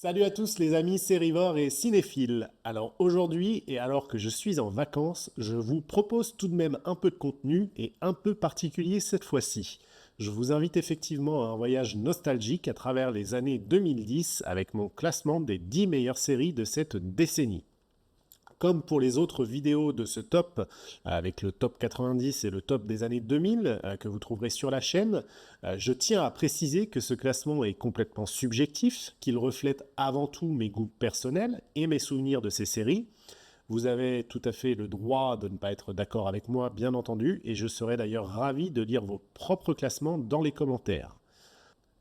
Salut à tous les amis sérivores et cinéphiles. Alors aujourd'hui, et alors que je suis en vacances, je vous propose tout de même un peu de contenu et un peu particulier cette fois-ci. Je vous invite effectivement à un voyage nostalgique à travers les années 2010 avec mon classement des 10 meilleures séries de cette décennie. Comme pour les autres vidéos de ce top, avec le top 90 et le top des années 2000 que vous trouverez sur la chaîne, je tiens à préciser que ce classement est complètement subjectif, qu'il reflète avant tout mes goûts personnels et mes souvenirs de ces séries. Vous avez tout à fait le droit de ne pas être d'accord avec moi, bien entendu, et je serais d'ailleurs ravi de lire vos propres classements dans les commentaires.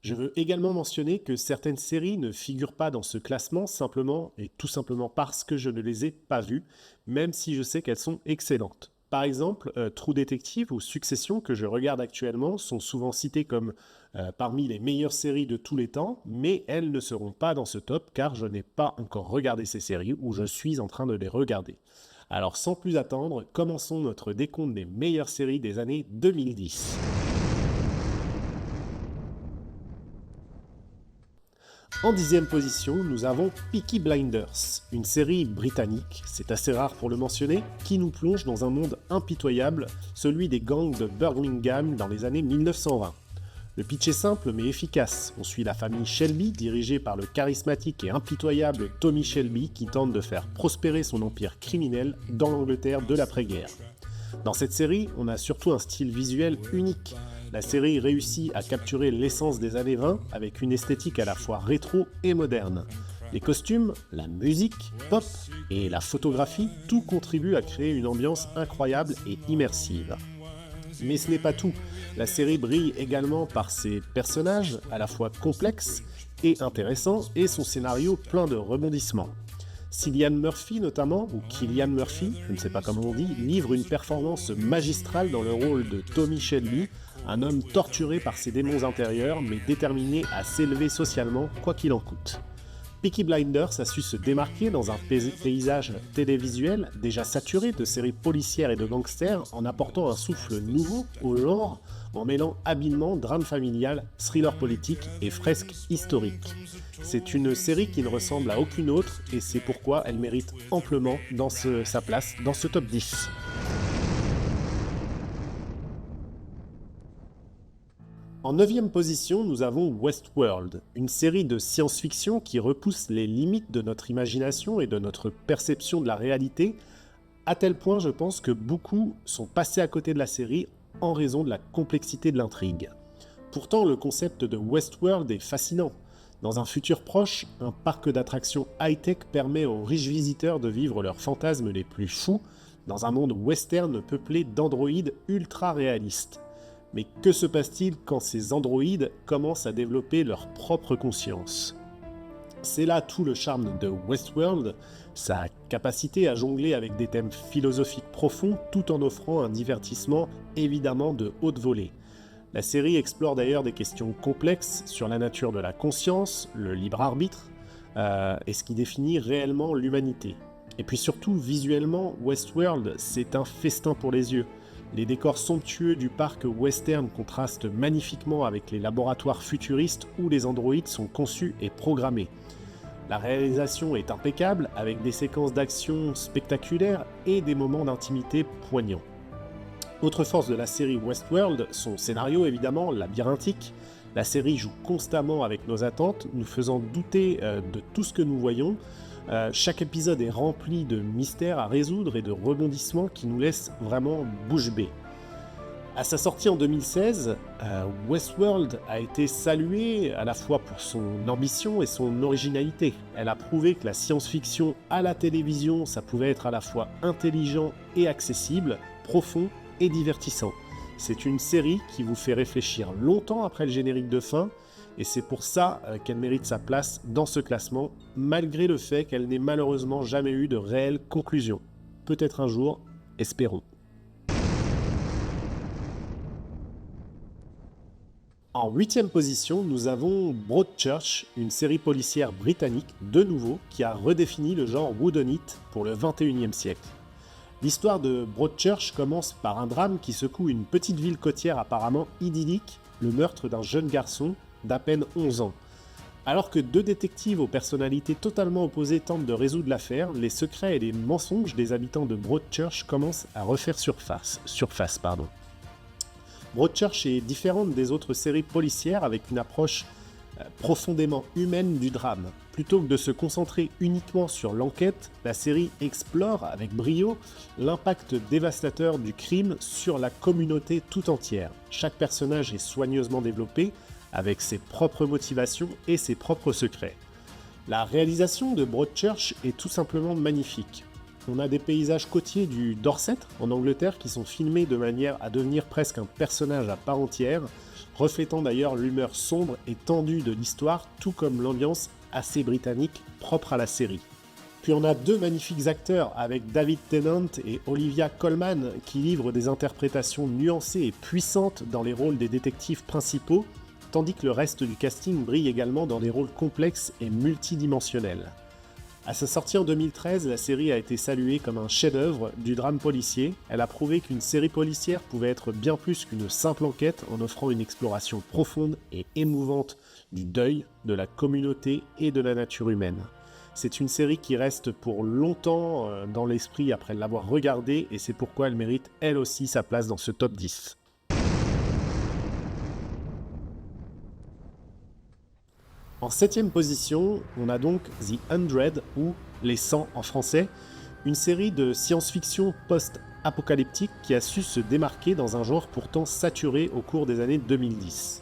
Je veux également mentionner que certaines séries ne figurent pas dans ce classement simplement et tout simplement parce que je ne les ai pas vues, même si je sais qu'elles sont excellentes. Par exemple, True Detective ou Succession que je regarde actuellement sont souvent citées comme parmi les meilleures séries de tous les temps, mais elles ne seront pas dans ce top car je n'ai pas encore regardé ces séries ou je suis en train de les regarder. Alors sans plus attendre, commençons notre décompte des meilleures séries des années 2010. En 10e position, nous avons Peaky Blinders, une série britannique, c'est assez rare pour le mentionner, qui nous plonge dans un monde impitoyable, celui des gangs de Birmingham dans les années 1920. Le pitch est simple mais efficace. On suit la famille Shelby, dirigée par le charismatique et impitoyable Tommy Shelby, qui tente de faire prospérer son empire criminel dans l'Angleterre de l'après-guerre. Dans cette série, on a surtout un style visuel unique. La série réussit à capturer l'essence des années 20 avec une esthétique à la fois rétro et moderne. Les costumes, la musique, pop et la photographie, tout contribue à créer une ambiance incroyable et immersive. Mais ce n'est pas tout. La série brille également par ses personnages à la fois complexes et intéressants et son scénario plein de rebondissements. Cillian Murphy notamment, ou Cillian Murphy, je ne sais pas comment on dit, livre une performance magistrale dans le rôle de Tommy Shelby, un homme torturé par ses démons intérieurs mais déterminé à s'élever socialement quoi qu'il en coûte. Peaky Blinders a su se démarquer dans un paysage télévisuel déjà saturé de séries policières et de gangsters en apportant un souffle nouveau au genre en mêlant habilement drame familial, thriller politique et fresque historique. C'est une série qui ne ressemble à aucune autre et c'est pourquoi elle mérite amplement sa place dans ce top 10. En 9e position, nous avons Westworld, une série de science-fiction qui repousse les limites de notre imagination et de notre perception de la réalité, à tel point je pense que beaucoup sont passés à côté de la série en raison de la complexité de l'intrigue. Pourtant, le concept de Westworld est fascinant. Dans un futur proche, un parc d'attractions high-tech permet aux riches visiteurs de vivre leurs fantasmes les plus fous dans un monde western peuplé d'androïdes ultra réalistes. Mais que se passe-t-il quand ces androïdes commencent à développer leur propre conscience ? C'est là tout le charme de Westworld, sa capacité à jongler avec des thèmes philosophiques profonds tout en offrant un divertissement évidemment de haute volée. La série explore d'ailleurs des questions complexes sur la nature de la conscience, le libre arbitre, et ce qui définit réellement l'humanité. Et puis surtout, visuellement, Westworld, c'est un festin pour les yeux. Les décors somptueux du parc western contrastent magnifiquement avec les laboratoires futuristes où les androïdes sont conçus et programmés. La réalisation est impeccable avec des séquences d'action spectaculaires et des moments d'intimité poignants. Autre force de la série Westworld, son scénario évidemment labyrinthique. La série joue constamment avec nos attentes, nous faisant douter de tout ce que nous voyons. Chaque épisode est rempli de mystères à résoudre et de rebondissements qui nous laissent vraiment bouche bée. À sa sortie en 2016, Westworld a été saluée à la fois pour son ambition et son originalité. Elle a prouvé que la science-fiction à la télévision, ça pouvait être à la fois intelligent et accessible, profond et divertissant. C'est une série qui vous fait réfléchir longtemps après le générique de fin, et c'est pour ça qu'elle mérite sa place dans ce classement, malgré le fait qu'elle n'ait malheureusement jamais eu de réelle conclusion. Peut-être un jour, espérons. En 8e position, nous avons Broadchurch, une série policière britannique, de nouveau, qui a redéfini le genre whodunit pour le 21e siècle. L'histoire de Broadchurch commence par un drame qui secoue une petite ville côtière apparemment idyllique, le meurtre d'un jeune garçon d'à peine 11 ans. Alors que deux détectives aux personnalités totalement opposées tentent de résoudre l'affaire, les secrets et les mensonges des habitants de Broadchurch commencent à refaire surface. Broadchurch est différente des autres séries policières avec une approche profondément humaine du drame. Plutôt que de se concentrer uniquement sur l'enquête, la série explore avec brio l'impact dévastateur du crime sur la communauté tout entière. Chaque personnage est soigneusement développé, avec ses propres motivations et ses propres secrets. La réalisation de Broadchurch est tout simplement magnifique. On a des paysages côtiers du Dorset, en Angleterre, qui sont filmés de manière à devenir presque un personnage à part entière, reflétant d'ailleurs l'humeur sombre et tendue de l'histoire, tout comme l'ambiance assez britannique propre à la série. Puis on a deux magnifiques acteurs avec David Tennant et Olivia Colman qui livrent des interprétations nuancées et puissantes dans les rôles des détectives principaux, tandis que le reste du casting brille également dans des rôles complexes et multidimensionnels. À sa sortie en 2013, la série a été saluée comme un chef-d'œuvre du drame policier. Elle a prouvé qu'une série policière pouvait être bien plus qu'une simple enquête en offrant une exploration profonde et émouvante du deuil, de la communauté et de la nature humaine. C'est une série qui reste pour longtemps dans l'esprit après l'avoir regardée et c'est pourquoi elle mérite elle aussi sa place dans ce top 10. En 7ème position, on a donc The 100 ou Les 100 en français, une série de science-fiction post-apocalyptique qui a su se démarquer dans un genre pourtant saturé au cours des années 2010.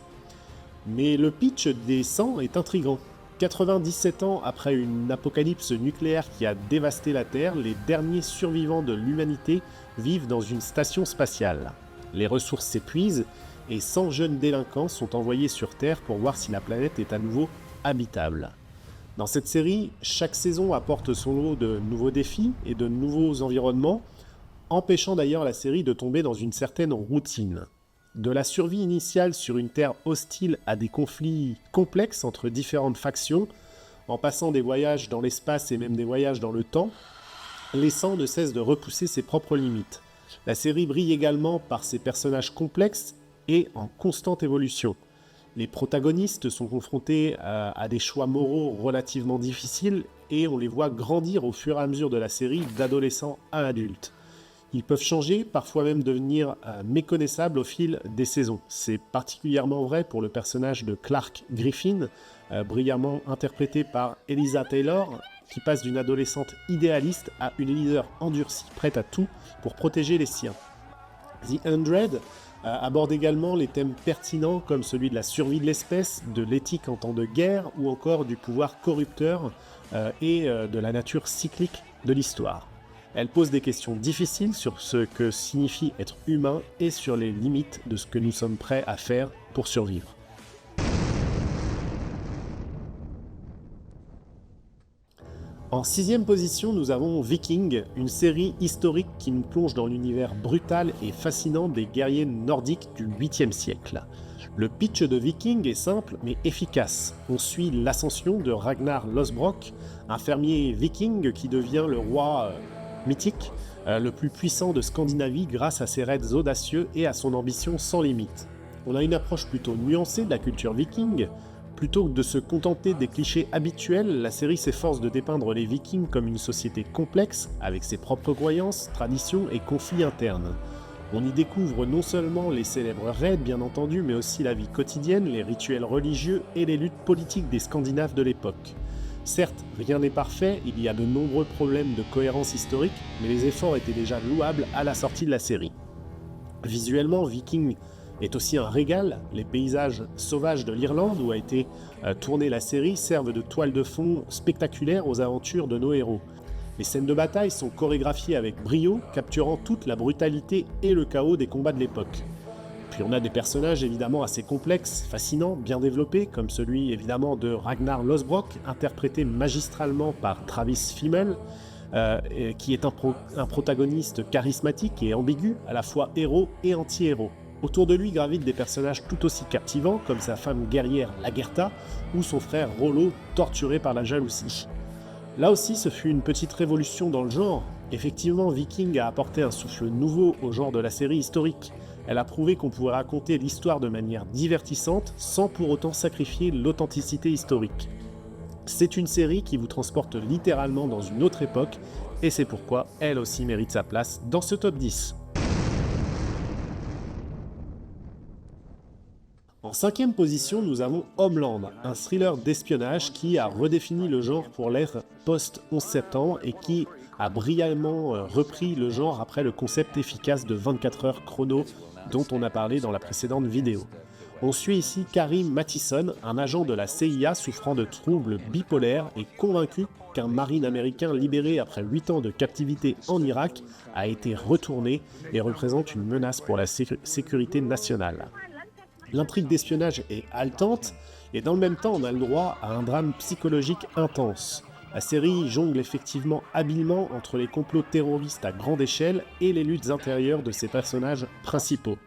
Mais le pitch des 100 est intriguant. 97 ans après une apocalypse nucléaire qui a dévasté la Terre, les derniers survivants de l'humanité vivent dans une station spatiale. Les ressources s'épuisent et 100 jeunes délinquants sont envoyés sur Terre pour voir si la planète est à nouveau habitable. Dans cette série, chaque saison apporte son lot de nouveaux défis et de nouveaux environnements, empêchant d'ailleurs la série de tomber dans une certaine routine. De la survie initiale sur une Terre hostile à des conflits complexes entre différentes factions, en passant des voyages dans l'espace et même des voyages dans le temps, les 100 ne cessent de repousser ses propres limites. La série brille également par ses personnages complexes et en constante évolution. Les protagonistes sont confrontés à des choix moraux relativement difficiles et on les voit grandir au fur et à mesure de la série d'adolescents à adultes. Ils peuvent changer, parfois même devenir méconnaissables au fil des saisons. C'est particulièrement vrai pour le personnage de Clark Griffin, brillamment interprété par Eliza Taylor, qui passe d'une adolescente idéaliste à une leader endurcie, prête à tout pour protéger les siens. The 100 aborde également les thèmes pertinents comme celui de la survie de l'espèce, de l'éthique en temps de guerre ou encore du pouvoir corrupteur et de la nature cyclique de l'histoire. Elle pose des questions difficiles sur ce que signifie être humain et sur les limites de ce que nous sommes prêts à faire pour survivre. En 6ème position, nous avons Viking, une série historique qui nous plonge dans l'univers brutal et fascinant des guerriers nordiques du 8e siècle. Le pitch de Viking est simple mais efficace. On suit l'ascension de Ragnar Lothbrok, un fermier viking qui devient le roi mythique, le plus puissant de Scandinavie grâce à ses raids audacieux et à son ambition sans limite. On a une approche plutôt nuancée de la culture viking. Plutôt que de se contenter des clichés habituels, la série s'efforce de dépeindre les Vikings comme une société complexe, avec ses propres croyances, traditions et conflits internes. On y découvre non seulement les célèbres raids bien entendu, mais aussi la vie quotidienne, les rituels religieux et les luttes politiques des Scandinaves de l'époque. Certes, rien n'est parfait, il y a de nombreux problèmes de cohérence historique, mais les efforts étaient déjà louables à la sortie de la série. Visuellement, Viking est aussi un régal. Les paysages sauvages de l'Irlande où a été tournée la série servent de toile de fond spectaculaire aux aventures de nos héros. Les scènes de bataille sont chorégraphiées avec brio, capturant toute la brutalité et le chaos des combats de l'époque. Puis on a des personnages évidemment assez complexes, fascinants, bien développés, comme celui évidemment de Ragnar Lothbrok, interprété magistralement par Travis Fimmel, qui est un protagoniste charismatique et ambigu, à la fois héros et anti-héros. Autour de lui gravitent des personnages tout aussi captivants, comme sa femme guerrière Lagertha, ou son frère Rollo, torturé par la jalousie. Là aussi, ce fut une petite révolution dans le genre. Effectivement, Viking a apporté un souffle nouveau au genre de la série historique. Elle a prouvé qu'on pouvait raconter l'histoire de manière divertissante sans pour autant sacrifier l'authenticité historique. C'est une série qui vous transporte littéralement dans une autre époque, et c'est pourquoi elle aussi mérite sa place dans ce top 10. En cinquième position, nous avons Homeland, un thriller d'espionnage qui a redéfini le genre pour l'ère post-11 septembre et qui a brillamment repris le genre après le concept efficace de 24 heures chrono dont on a parlé dans la précédente vidéo. On suit ici Karim Mathison, un agent de la CIA souffrant de troubles bipolaires et convaincu qu'un marine américain libéré après 8 ans de captivité en Irak a été retourné et représente une menace pour la sécurité nationale. L'intrigue d'espionnage est haletante, et dans le même temps on a le droit à un drame psychologique intense. La série jongle effectivement habilement entre les complots terroristes à grande échelle et les luttes intérieures de ses personnages principaux.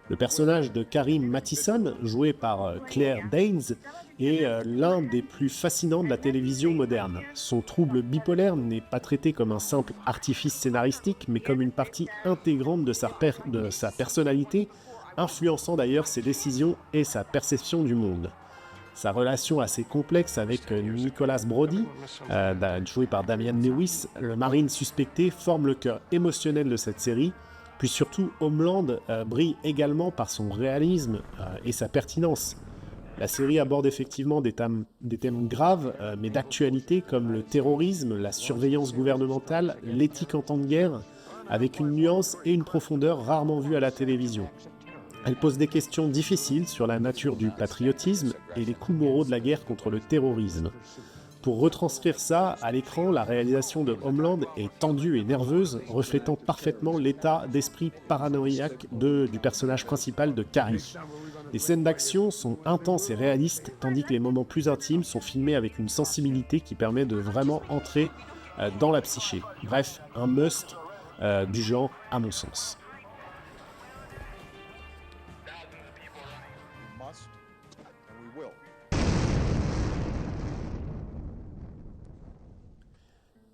Le personnage de Karim Mathison, joué par Claire Danes, est l'un des plus fascinants de la télévision moderne. Son trouble bipolaire n'est pas traité comme un simple artifice scénaristique, mais comme une partie intégrante de sa personnalité, influençant d'ailleurs ses décisions et sa perception du monde. Sa relation assez complexe avec Nicholas Brody, joué par Damian Lewis, le marine suspecté, forme le cœur émotionnel de cette série, puis surtout Homeland brille également par son réalisme et sa pertinence. La série aborde effectivement des thèmes graves, mais d'actualité comme le terrorisme, la surveillance gouvernementale, l'éthique en temps de guerre, avec une nuance et une profondeur rarement vues à la télévision. Elle pose des questions difficiles sur la nature du patriotisme et les coûts moraux de la guerre contre le terrorisme. Pour retranscrire ça, à l'écran, la réalisation de Homeland est tendue et nerveuse, reflétant parfaitement l'état d'esprit paranoïaque du personnage principal de Carrie. Les scènes d'action sont intenses et réalistes, tandis que les moments plus intimes sont filmés avec une sensibilité qui permet de vraiment entrer dans la psyché. Bref, un must du genre à mon sens.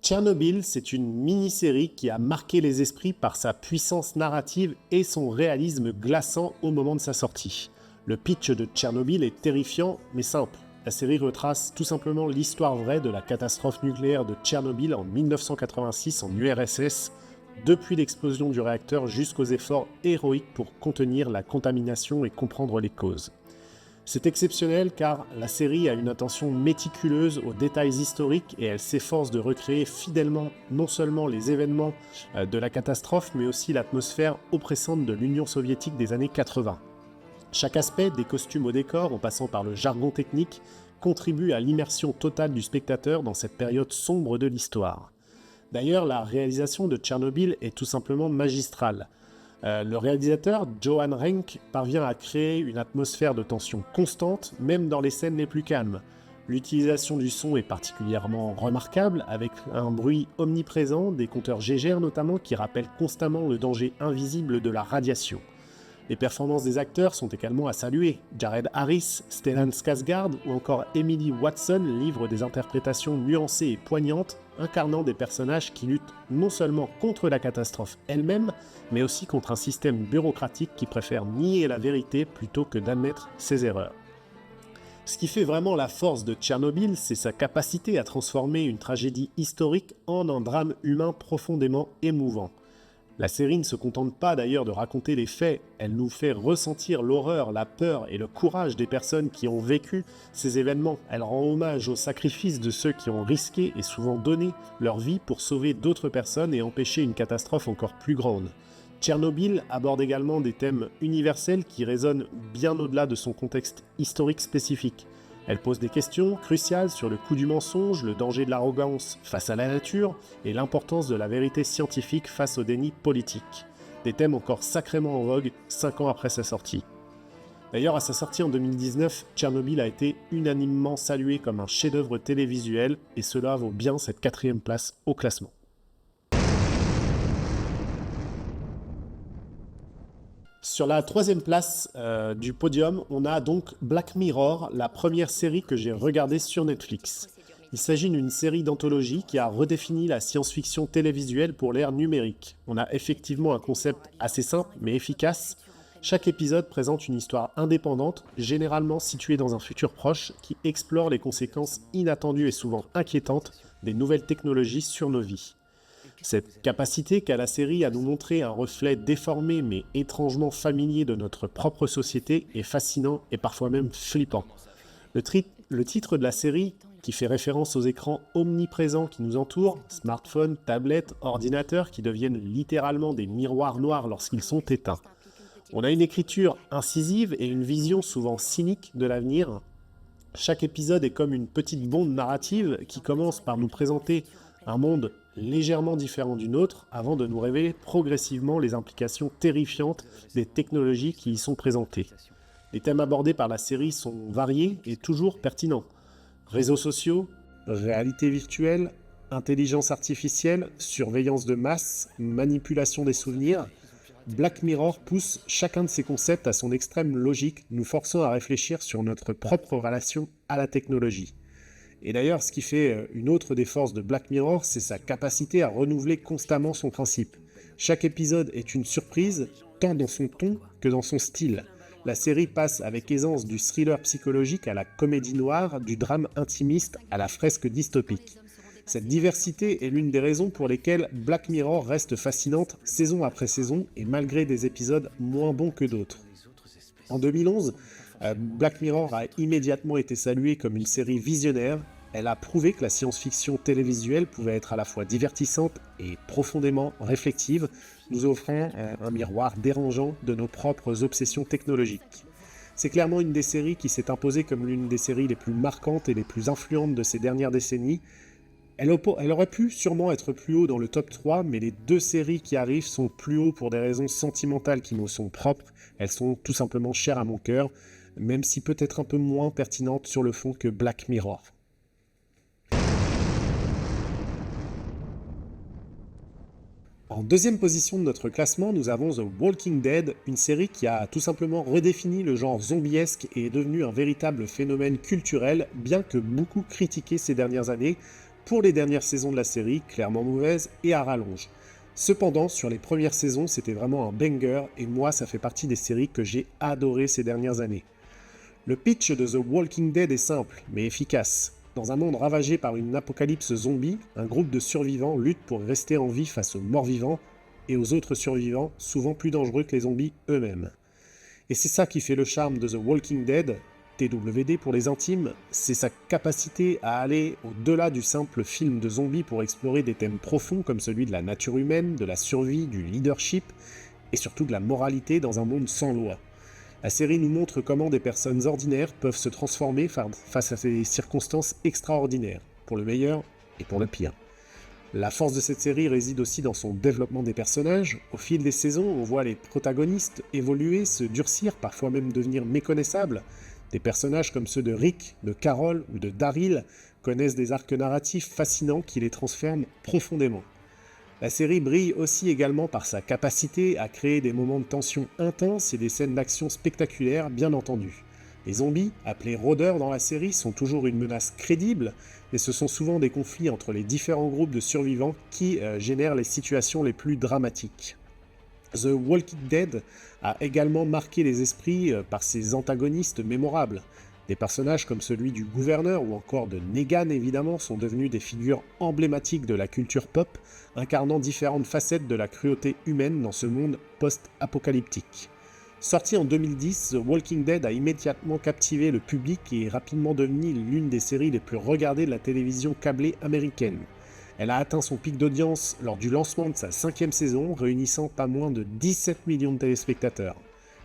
Tchernobyl, c'est une mini-série qui a marqué les esprits par sa puissance narrative et son réalisme glaçant au moment de sa sortie. Le pitch de Tchernobyl est terrifiant mais simple. La série retrace tout simplement l'histoire vraie de la catastrophe nucléaire de Tchernobyl en 1986 en URSS, depuis l'explosion du réacteur jusqu'aux efforts héroïques pour contenir la contamination et comprendre les causes. C'est exceptionnel car la série a une attention méticuleuse aux détails historiques et elle s'efforce de recréer fidèlement non seulement les événements de la catastrophe mais aussi l'atmosphère oppressante de l'Union soviétique des années 80. Chaque aspect, des costumes au décor en passant par le jargon technique, contribue à l'immersion totale du spectateur dans cette période sombre de l'histoire. D'ailleurs, la réalisation de Tchernobyl est tout simplement magistrale. Le réalisateur, Johan Renck, parvient à créer une atmosphère de tension constante, même dans les scènes les plus calmes. L'utilisation du son est particulièrement remarquable, avec un bruit omniprésent, des compteurs Geiger notamment, qui rappellent constamment le danger invisible de la radiation. Les performances des acteurs sont également à saluer. Jared Harris, Stellan Skarsgård ou encore Emily Watson livrent des interprétations nuancées et poignantes, incarnant des personnages qui luttent non seulement contre la catastrophe elle-même, mais aussi contre un système bureaucratique qui préfère nier la vérité plutôt que d'admettre ses erreurs. Ce qui fait vraiment la force de Tchernobyl, c'est sa capacité à transformer une tragédie historique en un drame humain profondément émouvant. La série ne se contente pas d'ailleurs de raconter les faits, elle nous fait ressentir l'horreur, la peur et le courage des personnes qui ont vécu ces événements. Elle rend hommage au sacrifice de ceux qui ont risqué et souvent donné leur vie pour sauver d'autres personnes et empêcher une catastrophe encore plus grande. Tchernobyl aborde également des thèmes universels qui résonnent bien au-delà de son contexte historique spécifique. Elle pose des questions cruciales sur le coût du mensonge, le danger de l'arrogance face à la nature et l'importance de la vérité scientifique face au déni politique. Des thèmes encore sacrément en vogue 5 ans après sa sortie. D'ailleurs, à sa sortie en 2019, Tchernobyl a été unanimement salué comme un chef-d'œuvre télévisuel et cela vaut bien cette 4e place au classement. Sur la 3e place du podium, on a donc Black Mirror, la première série que j'ai regardée sur Netflix. Il s'agit d'une série d'anthologie qui a redéfini la science-fiction télévisuelle pour l'ère numérique. On a effectivement un concept assez simple mais efficace. Chaque épisode présente une histoire indépendante, généralement située dans un futur proche, qui explore les conséquences inattendues et souvent inquiétantes des nouvelles technologies sur nos vies. Cette capacité qu'a la série à nous montrer un reflet déformé mais étrangement familier de notre propre société est fascinant et parfois même flippant. Le titre de la série, qui fait référence aux écrans omniprésents qui nous entourent, smartphones, tablettes, ordinateurs qui deviennent littéralement des miroirs noirs lorsqu'ils sont éteints. On a une écriture incisive et une vision souvent cynique de l'avenir. Chaque épisode est comme une petite bombe narrative qui commence par nous présenter un monde légèrement différent du nôtre avant de nous révéler progressivement les implications terrifiantes des technologies qui y sont présentées. Les thèmes abordés par la série sont variés et toujours pertinents. Réseaux sociaux, réalité virtuelle, intelligence artificielle, surveillance de masse, manipulation des souvenirs. Black Mirror pousse chacun de ces concepts à son extrême logique, nous forçant à réfléchir sur notre propre relation à la technologie. Et d'ailleurs, ce qui fait une autre des forces de Black Mirror, c'est sa capacité à renouveler constamment son principe. Chaque épisode est une surprise, tant dans son ton que dans son style. La série passe avec aisance du thriller psychologique à la comédie noire, du drame intimiste à la fresque dystopique. Cette diversité est l'une des raisons pour lesquelles Black Mirror reste fascinante saison après saison et malgré des épisodes moins bons que d'autres. En 2011, Black Mirror a immédiatement été saluée comme une série visionnaire. Elle a prouvé que la science-fiction télévisuelle pouvait être à la fois divertissante et profondément réflexive, nous offrant un miroir dérangeant de nos propres obsessions technologiques. C'est clairement une des séries qui s'est imposée comme l'une des séries les plus marquantes et les plus influentes de ces dernières décennies. Elle aurait pu sûrement être plus haut dans le top 3, mais les deux séries qui arrivent sont plus haut pour des raisons sentimentales qui me sont propres. Elles sont tout simplement chères à mon cœur, même si peut-être un peu moins pertinentes sur le fond que Black Mirror. En deuxième position de notre classement, nous avons The Walking Dead, une série qui a tout simplement redéfini le genre zombiesque et est devenue un véritable phénomène culturel, bien que beaucoup critiqué ces dernières années, pour les dernières saisons de la série, clairement mauvaises et à rallonge. Cependant, sur les premières saisons, c'était vraiment un banger, et moi, ça fait partie des séries que j'ai adorées ces dernières années. Le pitch de The Walking Dead est simple, mais efficace. Dans un monde ravagé par une apocalypse zombie, un groupe de survivants lutte pour rester en vie face aux morts-vivants et aux autres survivants, souvent plus dangereux que les zombies eux-mêmes. Et c'est ça qui fait le charme de The Walking Dead, TWD pour les intimes, c'est sa capacité à aller au-delà du simple film de zombies pour explorer des thèmes profonds comme celui de la nature humaine, de la survie, du leadership et surtout de la moralité dans un monde sans loi. La série nous montre comment des personnes ordinaires peuvent se transformer face à ces circonstances extraordinaires, pour le meilleur et pour le pire. La force de cette série réside aussi dans son développement des personnages. Au fil des saisons, on voit les protagonistes évoluer, se durcir, parfois même devenir méconnaissables. Des personnages comme ceux de Rick, de Carol ou de Daryl connaissent des arcs narratifs fascinants qui les transforment profondément. La série brille aussi également par sa capacité à créer des moments de tension intenses et des scènes d'action spectaculaires, bien entendu. Les zombies, appelés rôdeurs dans la série, sont toujours une menace crédible, mais ce sont souvent des conflits entre les différents groupes de survivants qui génèrent les situations les plus dramatiques. The Walking Dead a également marqué les esprits par ses antagonistes mémorables. Des personnages comme celui du gouverneur ou encore de Negan évidemment sont devenus des figures emblématiques de la culture pop, incarnant différentes facettes de la cruauté humaine dans ce monde post-apocalyptique. Sorti en 2010, The Walking Dead a immédiatement captivé le public et est rapidement devenue l'une des séries les plus regardées de la télévision câblée américaine. Elle a atteint son pic d'audience lors du lancement de sa 5e saison, réunissant pas moins de 17 millions de téléspectateurs.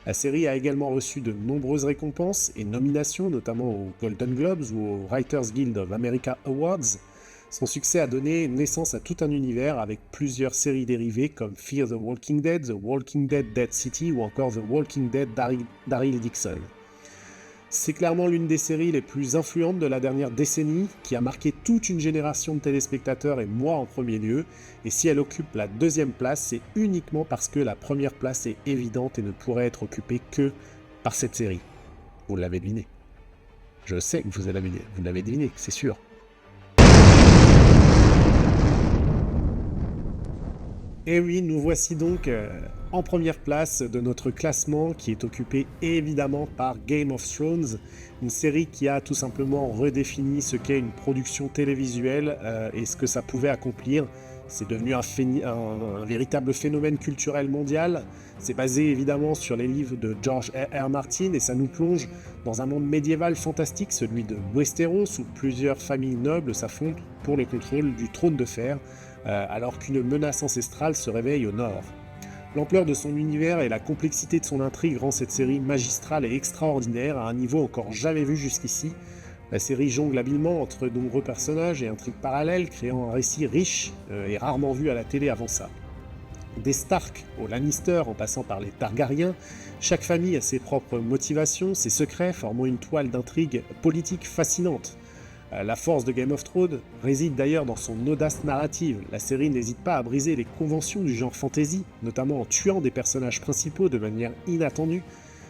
La série a également reçu de nombreuses récompenses et nominations, notamment aux Golden Globes ou au Writers Guild of America Awards. Son succès a donné naissance à tout un univers avec plusieurs séries dérivées comme Fear the Walking Dead, The Walking Dead Dead City ou encore The Walking Dead Daryl Dixon. C'est clairement l'une des séries les plus influentes de la dernière décennie, qui a marqué toute une génération de téléspectateurs et moi en premier lieu, et si elle occupe la 2e place, c'est uniquement parce que la première place est évidente et ne pourrait être occupée que par cette série. Vous l'avez deviné. Je sais que vous l'avez deviné, c'est sûr. Et oui, nous voici donc en première place de notre classement qui est occupé évidemment par Game of Thrones, une série qui a tout simplement redéfini ce qu'est une production télévisuelle et ce que ça pouvait accomplir. C'est devenu un véritable phénomène culturel mondial. C'est basé évidemment sur les livres de George R.R. Martin et ça nous plonge dans un monde médiéval fantastique, celui de Westeros, où plusieurs familles nobles s'affrontent pour le contrôle du trône de fer, alors qu'une menace ancestrale se réveille au nord. L'ampleur de son univers et la complexité de son intrigue rend cette série magistrale et extraordinaire à un niveau encore jamais vu jusqu'ici. La série jongle habilement entre de nombreux personnages et intrigues parallèles, créant un récit riche et rarement vu à la télé avant ça. Des Stark aux Lannister en passant par les Targaryens, chaque famille a ses propres motivations, ses secrets, formant une toile d'intrigue politique fascinante. La force de Game of Thrones réside d'ailleurs dans son audace narrative. La série n'hésite pas à briser les conventions du genre fantasy, notamment en tuant des personnages principaux de manière inattendue.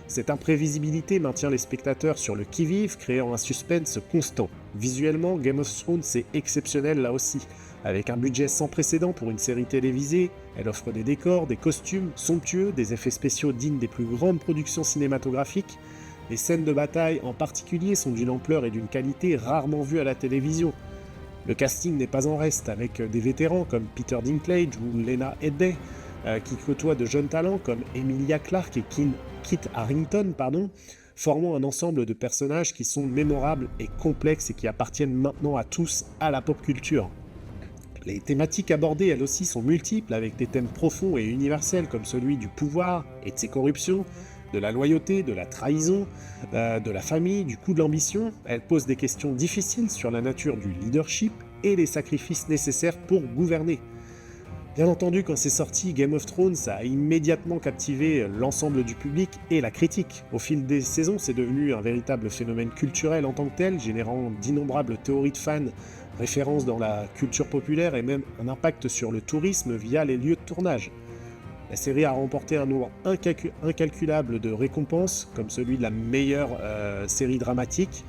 Cette imprévisibilité maintient les spectateurs sur le qui-vive, créant un suspense constant. Visuellement, Game of Thrones c'est exceptionnel là aussi. Avec un budget sans précédent pour une série télévisée, elle offre des décors, des costumes somptueux, des effets spéciaux dignes des plus grandes productions cinématographiques. Les scènes de bataille en particulier sont d'une ampleur et d'une qualité rarement vues à la télévision. Le casting n'est pas en reste, avec des vétérans comme Peter Dinklage ou Lena Headey, qui côtoient de jeunes talents comme Emilia Clarke et Kit Harington, formant un ensemble de personnages qui sont mémorables et complexes et qui appartiennent maintenant à tous à la pop culture. Les thématiques abordées, elles aussi, sont multiples, avec des thèmes profonds et universels comme celui du pouvoir et de ses corruptions, de la loyauté, de la trahison, de la famille, du coût de l'ambition. Elle pose des questions difficiles sur la nature du leadership et les sacrifices nécessaires pour gouverner. Bien entendu, quand c'est sorti, Game of Thrones a immédiatement captivé l'ensemble du public et la critique. Au fil des saisons, c'est devenu un véritable phénomène culturel en tant que tel, générant d'innombrables théories de fans, références dans la culture populaire et même un impact sur le tourisme via les lieux de tournage. La série a remporté un nombre incalculable de récompenses, comme celui de la meilleure série dramatique.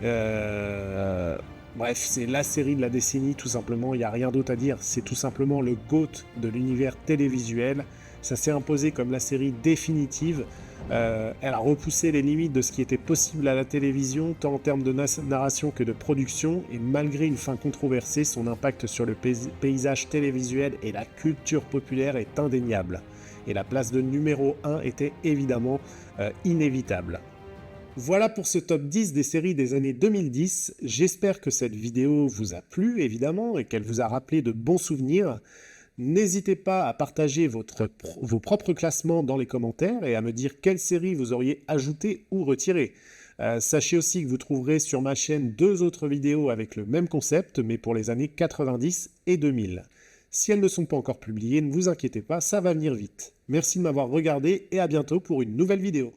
Bref, c'est la série de la décennie, tout simplement, il n'y a rien d'autre à dire. C'est tout simplement le GOAT de l'univers télévisuel. Ça s'est imposé comme la série définitive. Elle a repoussé les limites de ce qui était possible à la télévision, tant en termes de narration que de production, et malgré une fin controversée, son impact sur le paysage télévisuel et la culture populaire est indéniable. Et la place de numéro 1 était évidemment inévitable. Voilà pour ce top 10 des séries des années 2010. J'espère que cette vidéo vous a plu, évidemment, et qu'elle vous a rappelé de bons souvenirs. N'hésitez pas à partager vos propres classements dans les commentaires et à me dire quelle série vous auriez ajouté ou retiré. Sachez aussi que vous trouverez sur ma chaîne 2 autres vidéos avec le même concept, mais pour les années 90 et 2000. Si elles ne sont pas encore publiées, ne vous inquiétez pas, ça va venir vite. Merci de m'avoir regardé et à bientôt pour une nouvelle vidéo.